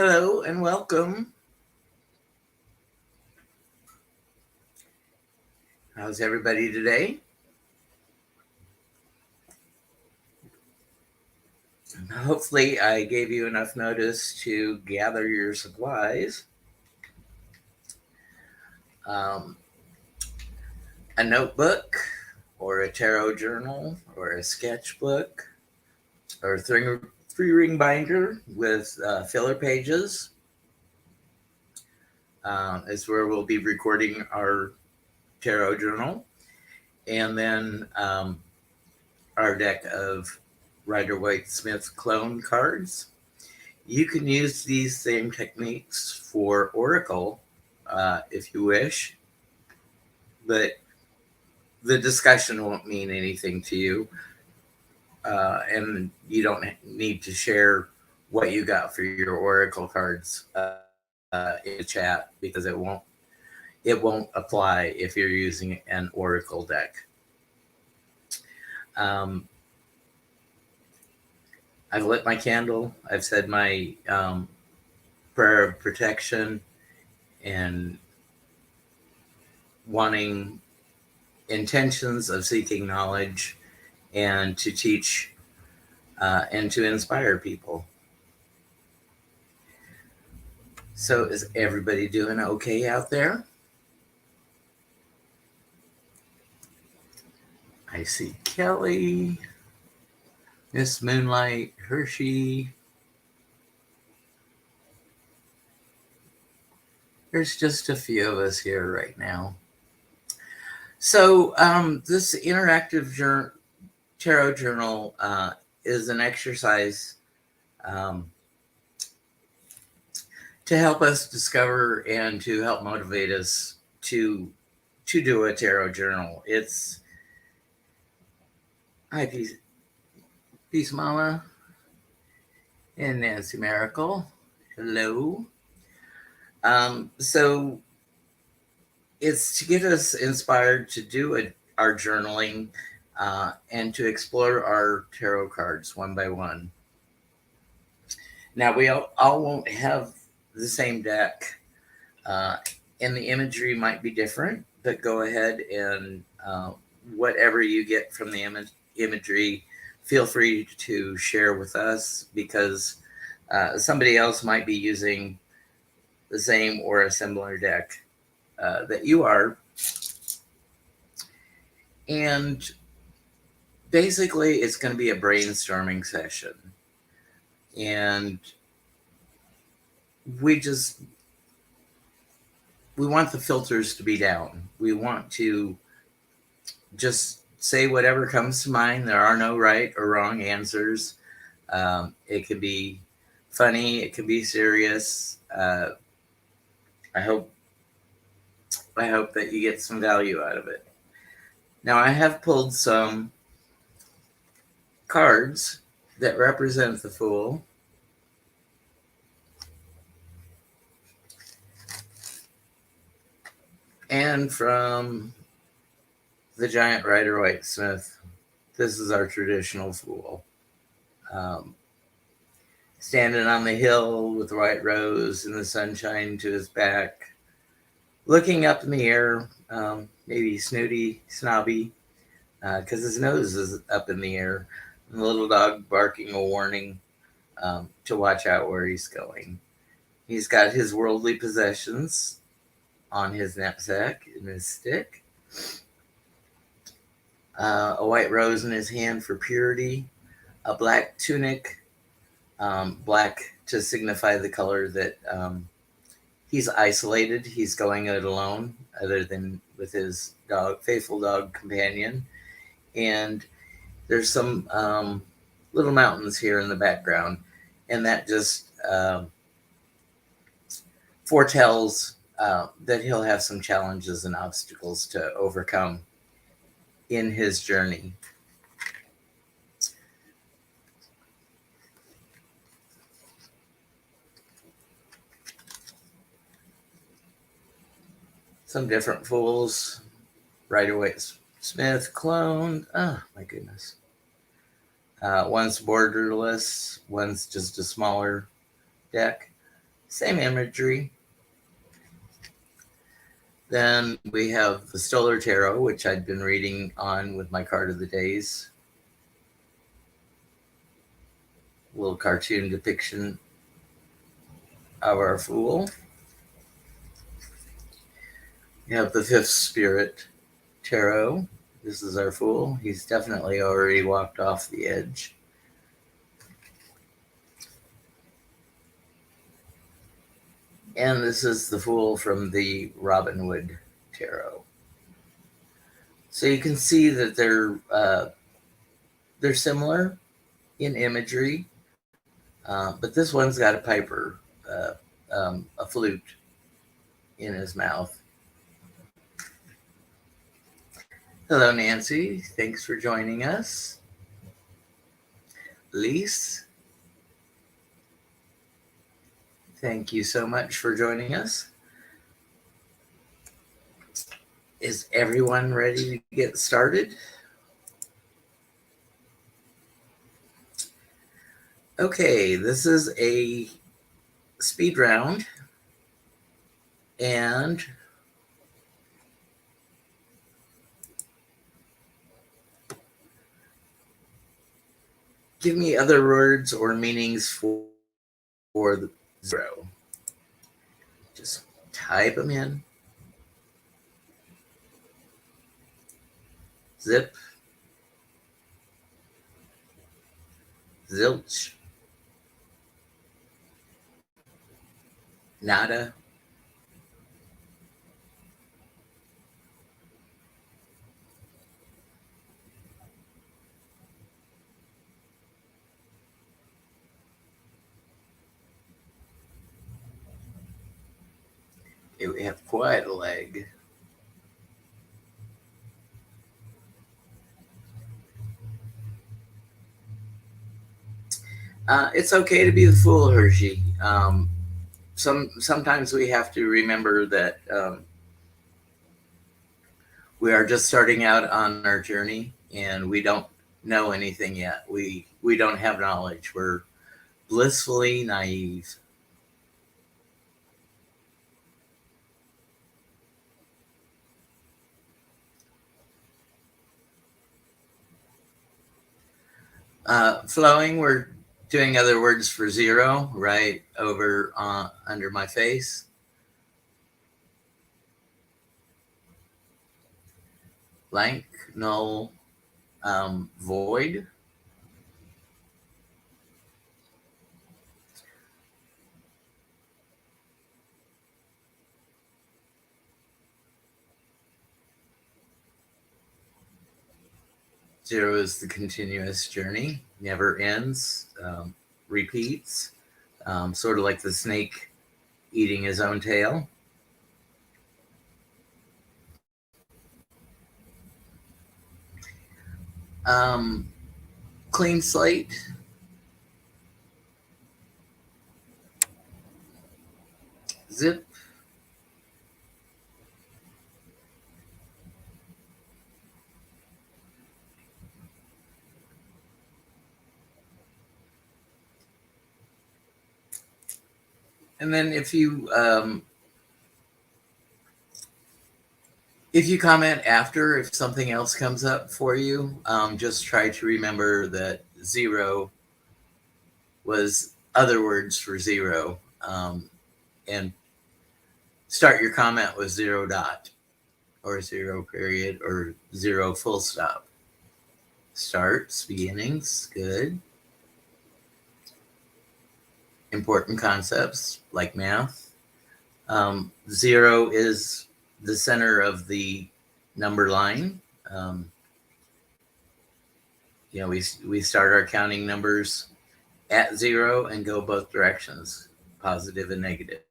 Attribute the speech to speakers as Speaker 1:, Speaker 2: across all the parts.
Speaker 1: Hello and welcome. How's everybody today? Hopefully, I gave you enough notice to gather your supplies. Um, a notebook, or a tarot journal, or a sketchbook, or a three ring binder with filler pages is where we'll be recording our tarot journal. And then our deck of Rider Waite Smith clone cards. You can use these same techniques for Oracle if you wish, but the discussion won't mean anything to you. And you don't need to share what you got for your Oracle cards in the chat because it won't apply if you're using an Oracle deck. Um, I've lit my candle. I've said my prayer of protection and wanting intentions of seeking knowledge and to teach and to inspire people. So, is everybody doing okay out there? I see Kelly, Miss Moonlight, Hershey. There's just a few of us here right now. So, this interactive tarot journal is an exercise to help us discover and to help motivate us to do a tarot journal. It's hi peace Mama and Nancy Miracle. Hello. So it's to get us inspired to do our journaling and to explore our tarot cards one by one. Now, we all won't have the same deck, and the imagery might be different, but go ahead and whatever you get from the imagery, feel free to share with us because somebody else might be using the same or a similar deck that you are. And basically, it's going to be a brainstorming session. And we want the filters to be down. We want to just say whatever comes to mind. There are no right or wrong answers. It can be funny. It can be serious. I hope that you get some value out of it. Now, I have pulled some cards that represent the Fool. And from the Giant Rider Waite Smith, this is our traditional Fool. Standing on the hill with the white rose and the sunshine to his back, looking up in the air, maybe snooty, snobby, because his nose is up in the air, and the little dog barking a warning to watch out where he's going. He's got his worldly possessions on his knapsack and his stick, a white rose in his hand for purity, a black tunic, black to signify the color that he's isolated. He's going it alone, other than with his faithful dog companion. And there's some little mountains here in the background, and that just foretells that he'll have some challenges and obstacles to overcome in his journey. Some different Fools. Rider Waite Smith clone. Oh, my goodness. One's borderless. One's just a smaller deck. Same imagery. Then we have the Stoller Tarot, which I'd been reading on with my card of the days. Little cartoon depiction of our Fool. We have the Fifth Spirit Tarot. This is our Fool. He's definitely already walked off the edge. And this is the Fool from the Robin Hood Tarot. So you can see that they're similar in imagery, but this one's got a piper, a flute in his mouth. Hello, Nancy. Thanks for joining us. Lise, thank you so much for joining us. Is everyone ready to get started? Okay, this is a speed round, and give me other words or meanings for the zero. Just type them in. Zip, zilch, nada, we have quite a leg. It's okay to be the Fool, Hershey. Sometimes we have to remember that we are just starting out on our journey, and we don't know anything yet. We don't have knowledge. We're blissfully naive. Flowing, we're doing other words for zero right over under my face. Blank, null, void. Zero is the continuous journey, never ends, repeats, sort of like the snake eating his own tail. Clean slate. Zip. And then if you comment after, if something else comes up for you, just try to remember that zero was other words for zero, and start your comment with 0 dot or 0 period or 0 full stop. Starts, beginnings, good. Important concepts like math. 0 is the center of the number line. We start our counting numbers at 0 and go both directions, positive and negative.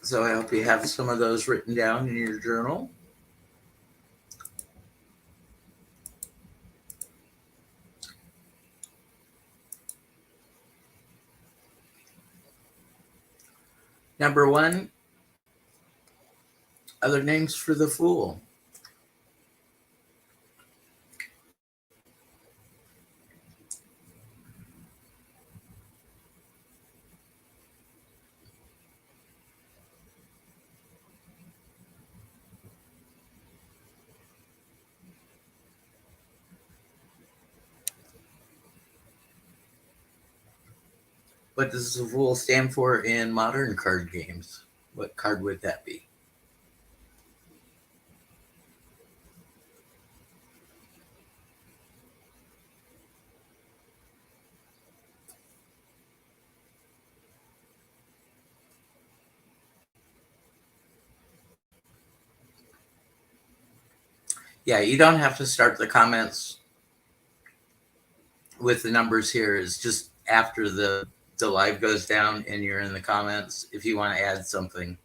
Speaker 1: So I hope you have some of those written down in your journal. Number one, other names for the fool. What does the fool stand for in modern card games? What card would that be? Yeah, you don't have to start the comments with the numbers here. It's just after the live goes down and you're in the comments if you want to add something.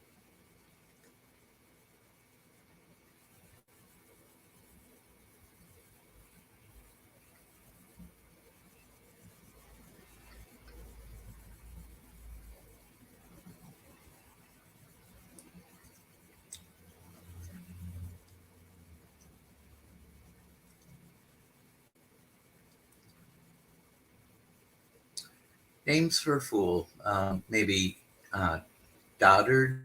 Speaker 1: Names for fool. Maybe uh, Doddard,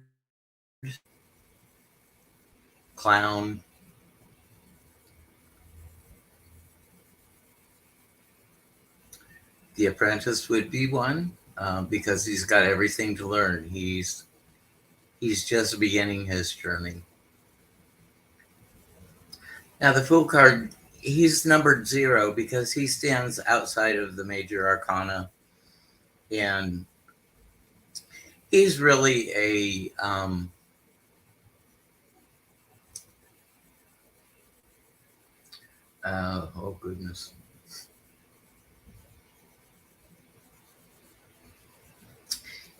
Speaker 1: Clown. The Apprentice would be one because he's got everything to learn. He's just beginning his journey. Now the Fool card, he's numbered 0 because he stands outside of the major arcana, and he's really a oh goodness.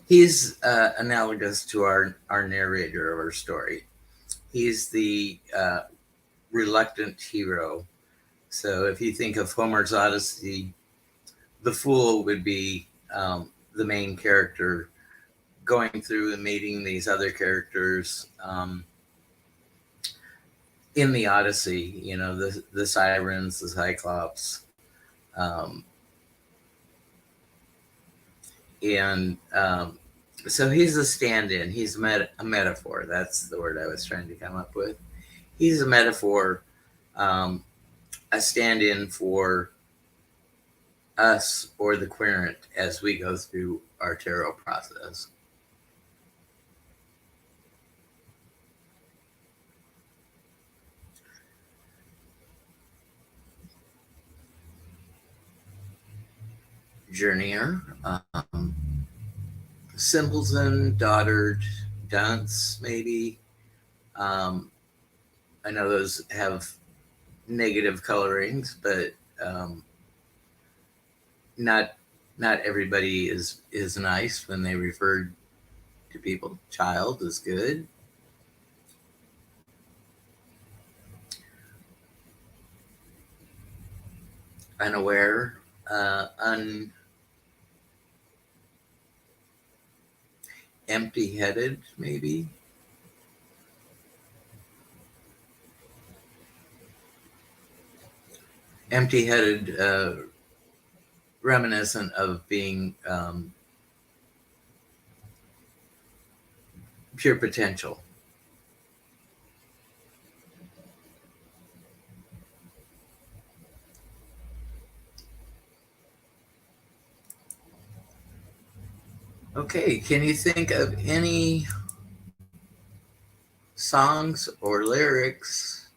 Speaker 1: He's analogous to our narrator of our story. He's the reluctant hero. So if you think of Homer's Odyssey, the fool would be the main character going through and meeting these other characters in the Odyssey. You know, the sirens, the Cyclops, um, and so he's a stand-in. He's a metaphor. That's the word I was trying to come up with. He's a metaphor, a stand-in for us or the querent as we go through our tarot process. Journeyer, simpleton, dotard, dunce, maybe. Um, I know those have negative colorings, but not not everybody is nice when they refer to people. Child is good. Unaware, empty-headed, maybe. Empty-headed, reminiscent of being pure potential. Okay, can you think of any songs or lyrics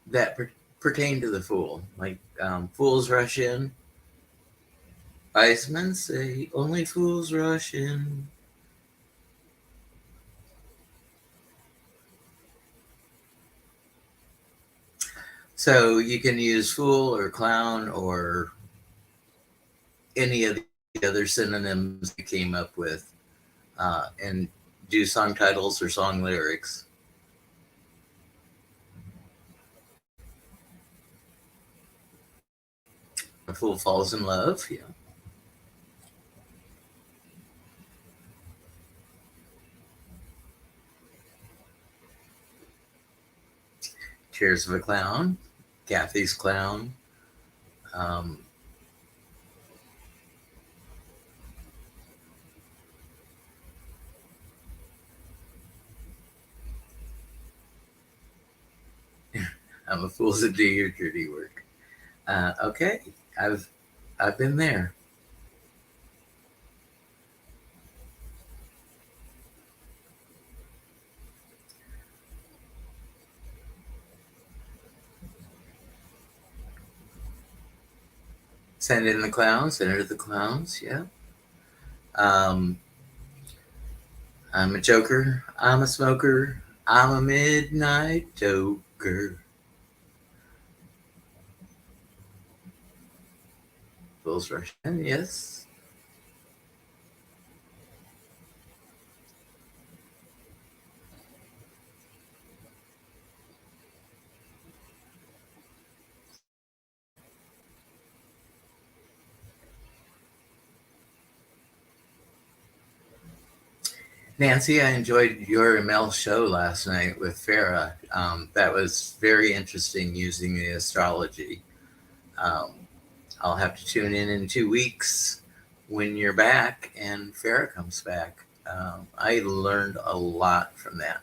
Speaker 1: that pertain to the fool? Like Fools Rush In. Wise men say only fools rush in. So you can use fool or clown or any of the other synonyms you came up with and do song titles or song lyrics. A fool falls in love. Yeah. Tears of a Clown, Kathy's Clown. Um, I'm a fool to do your dirty work. Okay, I've I've been there. Send in the clowns, enter the clowns. Yeah. Um, I'm a joker. I'm a smoker. I'm a midnight joker. Fools rush in. Yes. Nancy, I enjoyed your ML show last night with Farah. That was very interesting using the astrology. Um, I'll have to tune in 2 weeks when you're back and Farah comes back. I learned a lot from that.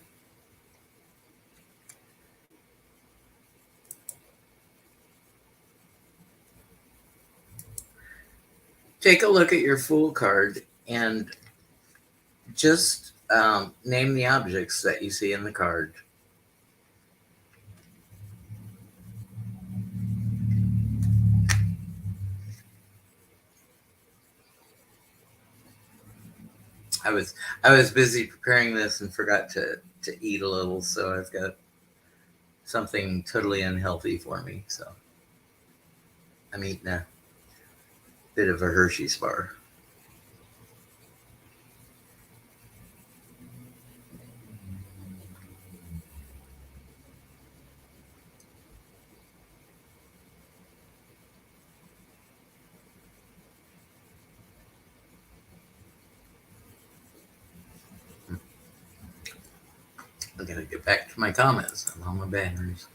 Speaker 1: Take a look at your Fool card and just name the objects that you see in the card. I was I was busy preparing this and forgot to eat a little, so I've got something totally unhealthy for me. So I'm eating a bit of a Hershey's bar. I gotta get back to my comments. I'm on my batteries.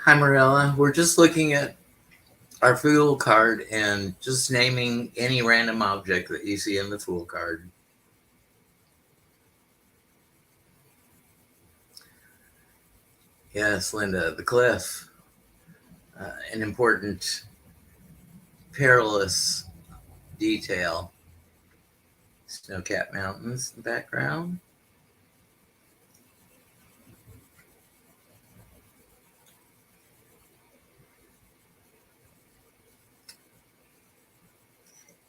Speaker 1: Hi, Marilla. We're just looking at our Fool card and just naming any random object that you see in the Fool card. Yes, Linda, the cliff. An important, perilous detail. Snow-capped mountains in the background.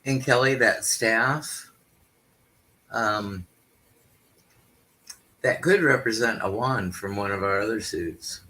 Speaker 1: And Kelly, that staff, um, that could represent a wand from one of our other suits.